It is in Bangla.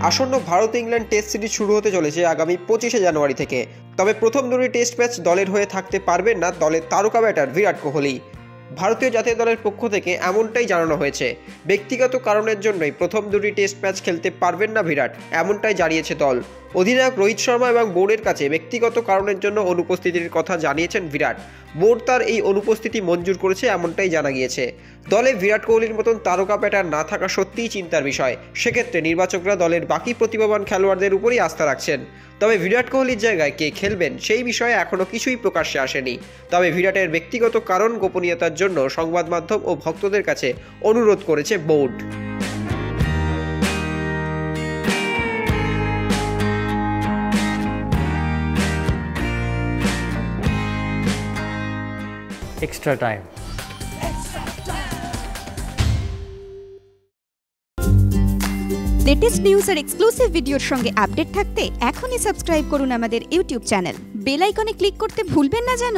আসন্ন ভারত ইংল্যান্ড টেস্ট সিরিজ শুরু হতে চলেছে আগামী 25শে জানুয়ারি থেকে। তবে প্রথম দুটি টেস্ট ম্যাচ দলের হয়ে থাকতে পারবেন না দলের তারকা ব্যাটার বিরাট কোহলি। ভারতীয় জাতীয় দলের পক্ষ থেকে এমনটাই জানানো হয়েছে। ব্যক্তিগত কারণের জন্যই প্রথম দুটি টেস্ট ম্যাচ খেলতে পারবেন না বিরাট, এমনটাই জানিয়েছে দল। অধিনায়ক রোহিত শর্মা এবং বোর্ডের কাছে ব্যক্তিগত কারণের জন্য অনুপস্থিতির কথা জানিয়েছেন বিরাট। বোর্ড তার এই অনুপস্থিতি মঞ্জুর করেছে, এমনটাই জানা গিয়েছে। দলে বিরাট কোহলির মতন তারকা ব্যাটার না থাকা সত্যিই চিন্তার বিষয়। সেক্ষেত্রে নির্বাচকরা দলের বাকি প্রতিভাবান খেলোয়াড়দের উপরই আস্থা রাখছেন। তবে বিরাট কোহলির জায়গায় কে খেলবেন সেই বিষয়ে এখনও কিছুই প্রকাশ্যে আসেনি। তবে বিরাটের ব্যক্তিগত কারণ গোপনীয়তার জন্য সংবাদ মাধ্যম ও ভক্তদের কাছে অনুরোধ করেছে board. Extra time. Latest news আর এক্সক্লুসিভ ভিডিওর সঙ্গে আপডেট থাকতে এখনই সাবস্ক্রাইব করুন আমাদের ইউটিউব চ্যানেল। বেল আইকনে ক্লিক করতে ভুলবেন না যেন।